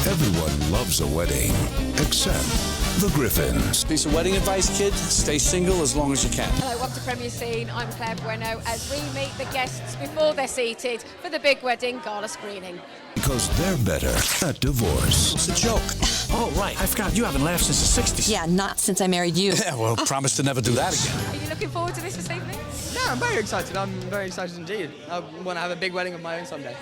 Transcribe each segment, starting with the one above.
Everyone loves a wedding, except the Griffins. Piece of wedding advice, kid. Stay single as long as you can. Hello, welcome to Premier Scene. I'm Claire Bueno as we meet the guests before they're seated for the big wedding gala screening. Because they're better at divorce. It's a joke. Oh, right. I forgot. You haven't laughed since the 60s. Yeah, not since I married you. Yeah, well, promise to never do that again. Are you looking forward to this evening? No, I'm very excited. I'm very excited indeed. I want to have a big wedding of my own someday.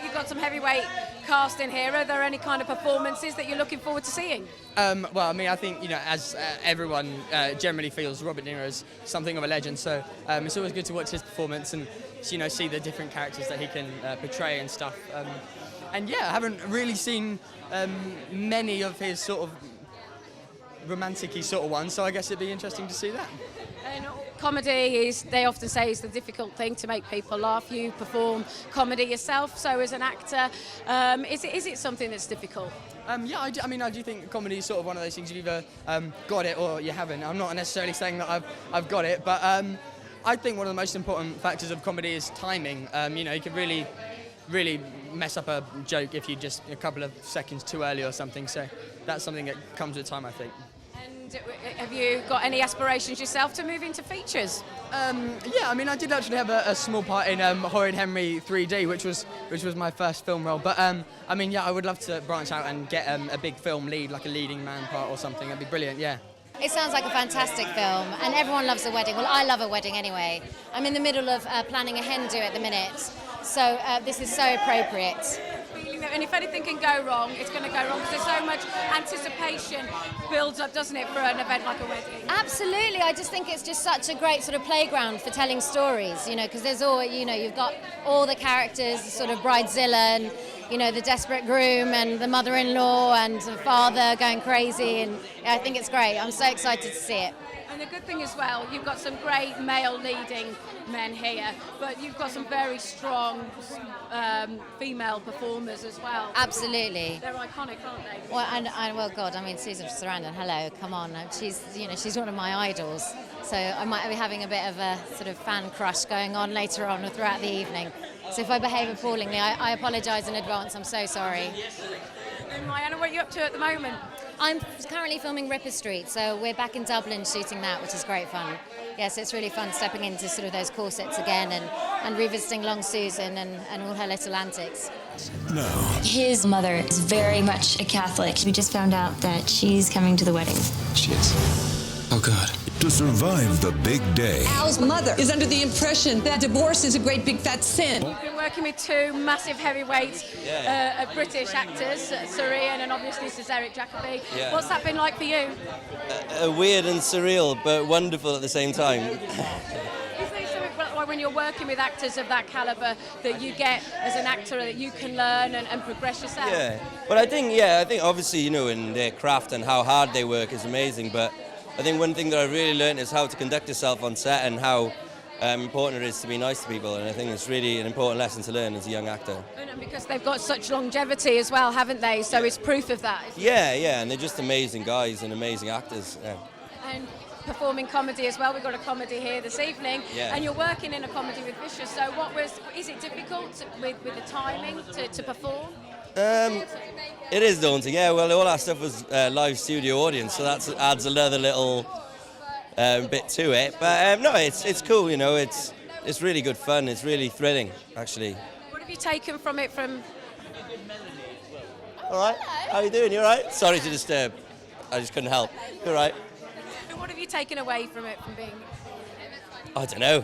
You've got some heavyweight cast in here. Are there any kind of performances that you're looking forward to seeing? Well, I mean, I think, as everyone generally feels, Robert Niro's something of a legend, so it's always good to watch his performance and, see the different characters that he can portray and stuff. And yeah, I haven't really seen many of his sort of romantic-y sort of ones, so I guess it'd be interesting to see that. And comedy they often say, is the difficult thing to make people laugh. You perform comedy yourself, so as an actor, is it something that's difficult? Yeah, I do think comedy is sort of one of those things you've either got it or you haven't. I'm not necessarily saying that I've got it, but I think one of the most important factors of comedy is timing. You can really mess up a joke if you just a couple of seconds too early or something, so that's something that comes with time, I think. And have you got any aspirations yourself to move into features? Yeah, I did actually have a small part in Horrid Henry 3D, which was my first film role. But I would love to branch out and get a big film lead, like a leading man part or something. That'd be brilliant. Yeah. It sounds like a fantastic film, and everyone loves a wedding. Well, I love a wedding anyway. I'm in the middle of planning a hen do at the minute, so this is so appropriate. And if anything can go wrong, it's going to go wrong because there's so much anticipation builds up, doesn't it, for an event like a wedding? Absolutely. I just think it's just such a great sort of playground for telling stories, because there's all, you've got all the characters, sort of bridezilla and, the desperate groom and the mother-in-law and the father going crazy, and I think it's great. I'm so excited to see it. And the good thing as well, you've got some great male leading men here, but you've got some very strong female performers as well. Absolutely. They're iconic, aren't they? Well, God, Susan Sarandon, hello, come on. She's one of my idols. So I might be having a bit of a sort of fan crush going on later on or throughout the evening. So if I behave appallingly, I apologise in advance. I'm so sorry. And Myanna, what are you up to at the moment? I'm currently filming Ripper Street, so we're back in Dublin shooting that, which is great fun. Yes, it's really fun stepping into sort of those corsets again and revisiting Long Susan and all her little antics. No. His mother is very much a Catholic. We just found out that she's coming to the wedding. She is. Oh, God. To survive the big day. Al's mother is under the impression that divorce is a great big fat sin. You've been working with two massive heavyweight British actors, Rheon and obviously Sir Eric Jacobi. Yeah. What's that been like for you? Weird and surreal, but wonderful at the same time. Is there something when you're working with actors of that calibre that you get as an actor that you can learn and progress yourself? Yeah, but I think obviously, in their craft and how hard they work is amazing, but I think one thing that I really learned is how to conduct yourself on set and how important it is to be nice to people, and I think it's really an important lesson to learn as a young actor. And because they've got such longevity as well, haven't they? So it's proof of that. Yeah, and they're just amazing guys and amazing actors. Yeah. And performing comedy as well. We've got a comedy here this evening, and you're working in a comedy with Vicious. So is it difficult with the timing to perform? It is daunting, yeah. Well, all our stuff was live studio audience, so that adds another little bit to it. But no, it's cool, it's really good fun. It's really thrilling, actually. What have you taken from it? All right, how you doing? You all right? Sorry to disturb. I just couldn't help. You all right? What have you taken away from it, from being? I don't know.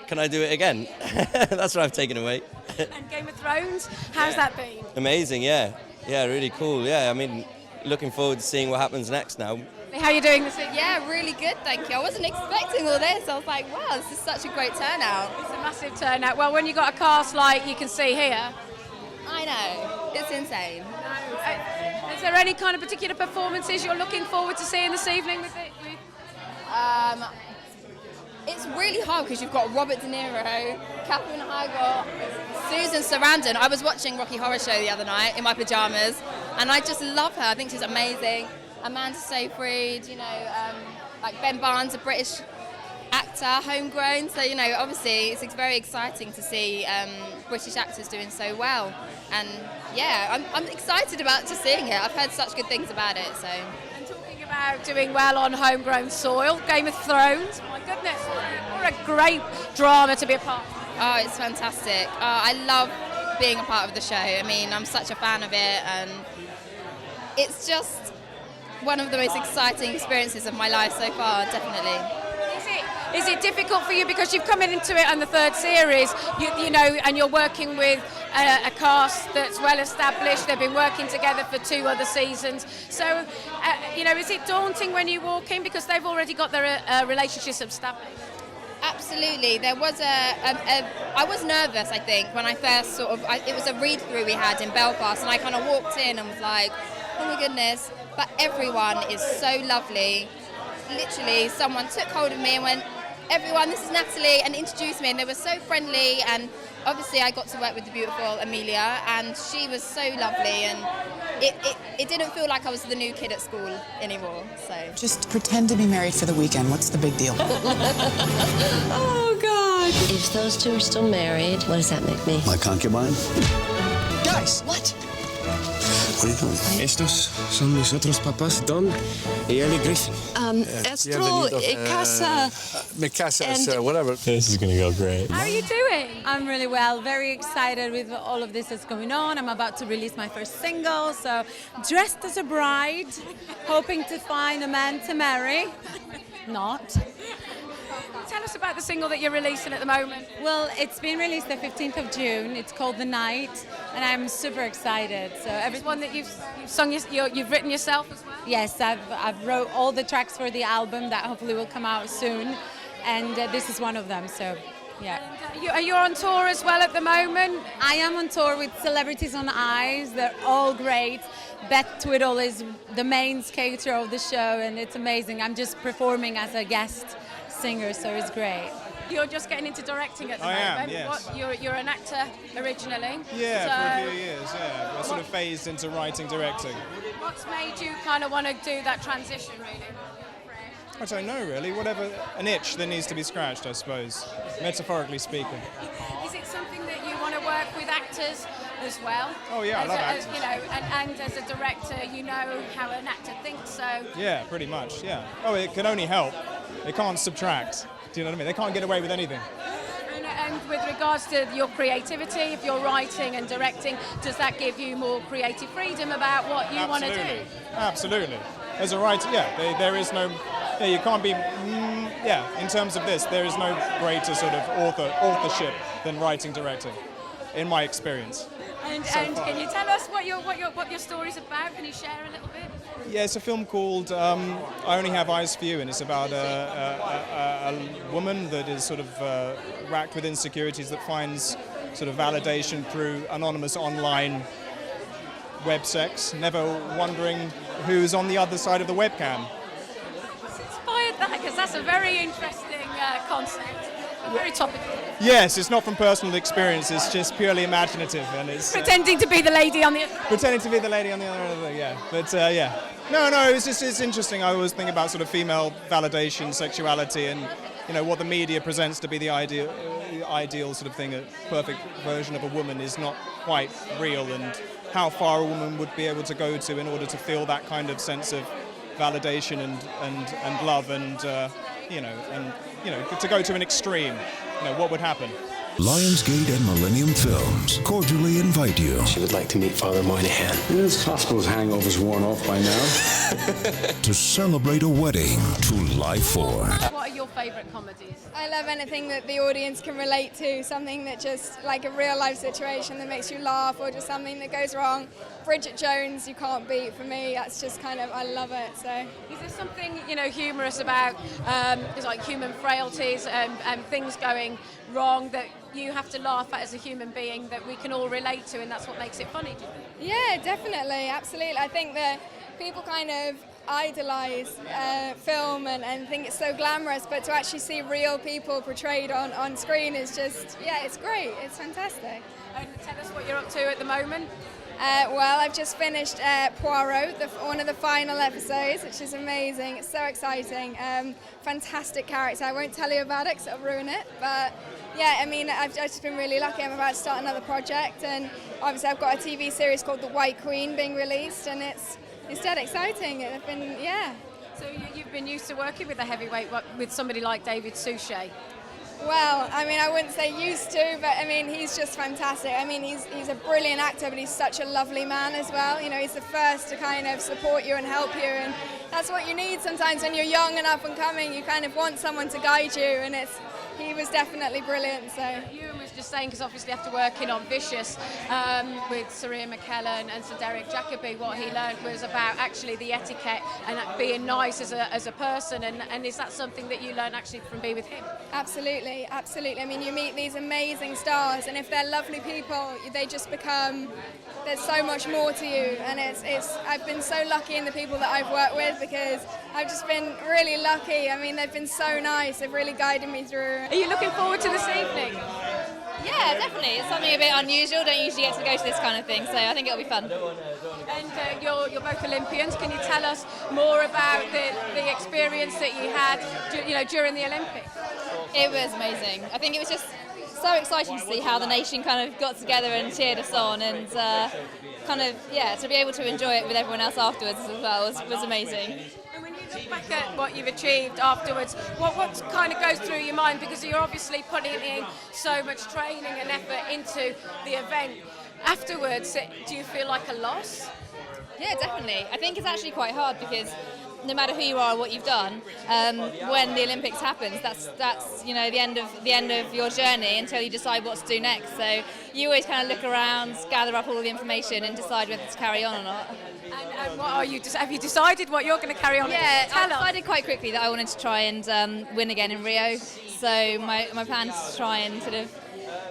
Can I do it again? That's what I've taken away. And Game of Thrones, how's that been? Amazing, yeah. Yeah, really cool. Yeah, looking forward to seeing what happens next now. How are you doing this evening? Yeah, really good, thank you. I wasn't expecting all this. I was like, wow, this is such a great turnout. It's a massive turnout. Well, when you've got a cast like you can see here. I know, it's insane. Is there any kind of particular performances you're looking forward to seeing this evening with it? It's really hard because you've got Robert De Niro, Catherine Heigl, Susan Sarandon. I was watching Rocky Horror Show the other night in my pajamas, and I just love her. I think she's amazing. Amanda Seyfried, like Ben Barnes, a British actor, homegrown. So, you know, obviously it's very exciting to see British actors doing so well. And yeah, I'm excited about just seeing it. I've heard such good things about it, so. And talking about doing well on homegrown soil, Game of Thrones, my goodness, what a great drama to be a part of. Oh, it's fantastic. I love being a part of the show. I mean, I'm such a fan of it, and it's just one of the most exciting experiences of my life so far, definitely. Is it difficult for you because you've come into it on the third series, you know, and you're working with a cast that's well established. They've been working together for 2 other seasons. So, you know, is it daunting when you walk in because they've already got their relationships established? Absolutely. There was I was nervous, I think, when I first it was a read-through we had in Belfast, and I kind of walked in and was like, oh my goodness. But everyone is so lovely. Literally, someone took hold of me and went, everyone, this is Nathalie, and introduced me, and they were so friendly. And obviously I got to work with the beautiful Amelia, and she was so lovely, and it didn't feel like I was the new kid at school anymore. So just pretend to be married for the weekend. What's the big deal? Oh God! If those two are still married, what does that make me? My concubine? Guys, what? What are you doing? Estos son mis otros papás, Don y Ellie Griffin. Estro, casa. Mi casa, whatever. This is gonna go great. How are you doing? I'm really well, very excited with all of this that's going on. I'm about to release my first single, so dressed as a bride, hoping to find a man to marry. Not. Tell us about the single that you're releasing at the moment. Well, it's been released the 15th of June. It's called The Night, and I'm super excited. So every one that you've sung, you've written yourself as well? Yes, I've wrote all the tracks for the album that hopefully will come out soon, and this is one of them. So, yeah. And, are you on tour as well at the moment? I am on tour with Celebrities on Ice. They're all great. Beth Twiddle is the main skater of the show, and it's amazing. I'm just performing as a guest singer, so it's great. You're just getting into directing at the moment. I am, yes. You're an actor originally. Yeah, for a few years, yeah. I sort of phased into writing, directing. What's made you kind of want to do that transition, really? I don't know, really. Whatever, an itch that needs to be scratched, I suppose, metaphorically speaking. Is it something that you want to work with actors as well? Oh, yeah, I love actors. You know, and as a director, you know how an actor thinks, so... Yeah, pretty much, yeah. Oh, it can only help. It can't subtract. Do you know what I mean? They can't get away with anything. And with regards to your creativity, if you're writing and directing, does that give you more creative freedom about what you want to do? Absolutely. As a writer, yeah, there is no... Yeah, you can't be... in terms of this, there is no greater sort of authorship than writing, directing, in my experience. And can you tell us what your story's about? Can you share a little bit? Yeah, it's a film called I Only Have Eyes for You, and it's about a woman that is sort of racked with insecurities that finds sort of validation through anonymous online web sex, never wondering who's on the other side of the webcam. What's inspired that? Because that's a very interesting concept. Very topical. Yes, it's not from personal experience, it's just purely imaginative, and it's... Pretending to be the lady on the other... Pretending to be the lady on the other end, yeah. But, yeah. No, it's interesting. I always think about sort of female validation, sexuality, and, you know, what the media presents to be the ideal sort of thing, a perfect version of a woman is not quite real, and how far a woman would be able to go to in order to feel that kind of sense of validation and love, and, to go to an extreme, what would happen? Lionsgate and Millennium Films cordially invite you. She would like to meet Father Moynihan. This hospital's hangover's worn off by now. To celebrate a wedding to life for. What are your favourite comedies? I love anything that the audience can relate to, something that just, like a real life situation that makes you laugh, or just something that goes wrong. Bridget Jones, you can't beat for me. That's just kind of, I love it. So, is there something humorous about like human frailties and things going wrong that you have to laugh at as a human being that we can all relate to, and that's what makes it funny? Do you think? Yeah, definitely, absolutely. I think that people kind of idolise film and think it's so glamorous, but to actually see real people portrayed on screen is just, it's great. It's fantastic. And tell us what you're up to at the moment. Well, I've just finished Poirot, one of the final episodes, which is amazing. It's so exciting. Fantastic character. I won't tell you about it because it'll ruin it. But yeah, I mean, I've just been really lucky. I'm about to start another project, and obviously I've got a TV series called The White Queen being released, and it's dead exciting. It's been, yeah. So you've been used to working with a heavyweight, with somebody like David Suchet. Well, I mean, I wouldn't say used to, but I mean, he's just fantastic. I mean, he's a brilliant actor, but he's such a lovely man as well. You know, he's the first to kind of support you and help you, and that's what you need sometimes when you're young and up and coming. You kind of want someone to guide you, and he was definitely brilliant. So Ewan was just saying, because obviously after working on Vicious with Sir Ian McKellen and Sir Derek Jacobi, what he learned was about actually the etiquette and being nice as a person. And is that something that you learned actually from being with him? Absolutely, absolutely. I mean, you meet these amazing stars, and if they're lovely people, they just become. There's so much more to you, and I've been so lucky in the people that I've worked with, because I've just been really lucky. I mean, they've been so nice. They've really guided me through. Are you looking forward to this evening? Yeah, definitely. It's something a bit unusual. Don't usually get to go to this kind of thing, so I think it'll be fun. And you're both Olympians. Can you tell us more about the experience that you had, during the Olympics? It was amazing. I think it was just so exciting to see how the nation kind of got together and cheered us on, and to be able to enjoy it with everyone else afterwards as well was amazing. And when you look back at what you've achieved afterwards, what kind of goes through your mind? Because you're obviously putting in so much training and effort into the event. Afterwards, do you feel like a loss? Yeah, definitely. I think it's actually quite hard, because no matter who you are or what you've done, when the Olympics happens, that's the end of your journey until you decide what to do next. So you always kind of look around, gather up all the information, and decide whether to carry on or not. And what are you? Have you decided what you're going to carry on? Yeah, I decided quite quickly that I wanted to try and win again in Rio. So my plan is to try and sort of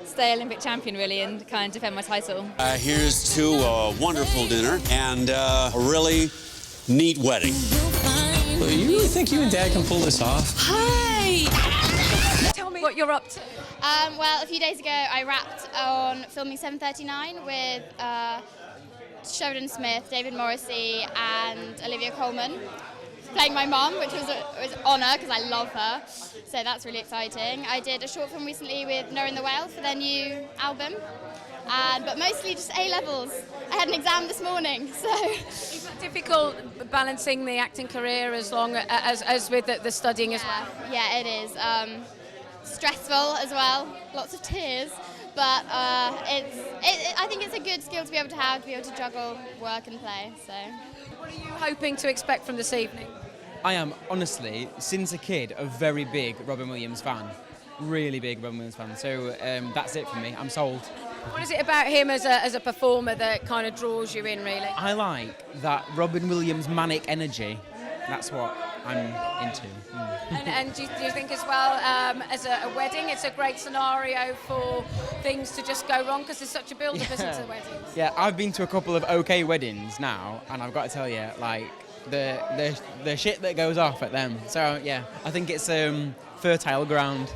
stay Olympic champion, really, and kind of defend my title. Here's to a wonderful dinner and a really neat wedding. You really think you and Dad can pull this off? Hi! Tell me what you're up to. Well, a few days ago I wrapped on filming 739 with Sheridan Smith, David Morrissey and Olivia Colman, playing my mum, which was an honour because I love her. So that's really exciting. I did a short film recently with Noah and the Whale for their new album. But mostly just A-levels. I had an exam this morning, so... Is it difficult balancing the acting career as with the studying as well? Yeah, it is. Stressful as well, lots of tears, but I think it's a good skill to be able to juggle work and play. So, what are you hoping to expect from this evening? I am honestly, since a kid, a very big Robin Williams fan. Really big Robin Williams fan. So that's it for me. I'm sold. What is it about him as a performer that kind of draws you in, really? I like that Robin Williams manic energy. That's what I'm into. And do you think as well, as a wedding, it's a great scenario for things to just go wrong, because there's such a build-up, isn't there, to weddings? Yeah, I've been to a couple of okay weddings now, and I've got to tell you, like, the shit that goes off at them. So, yeah, I think it's fertile ground.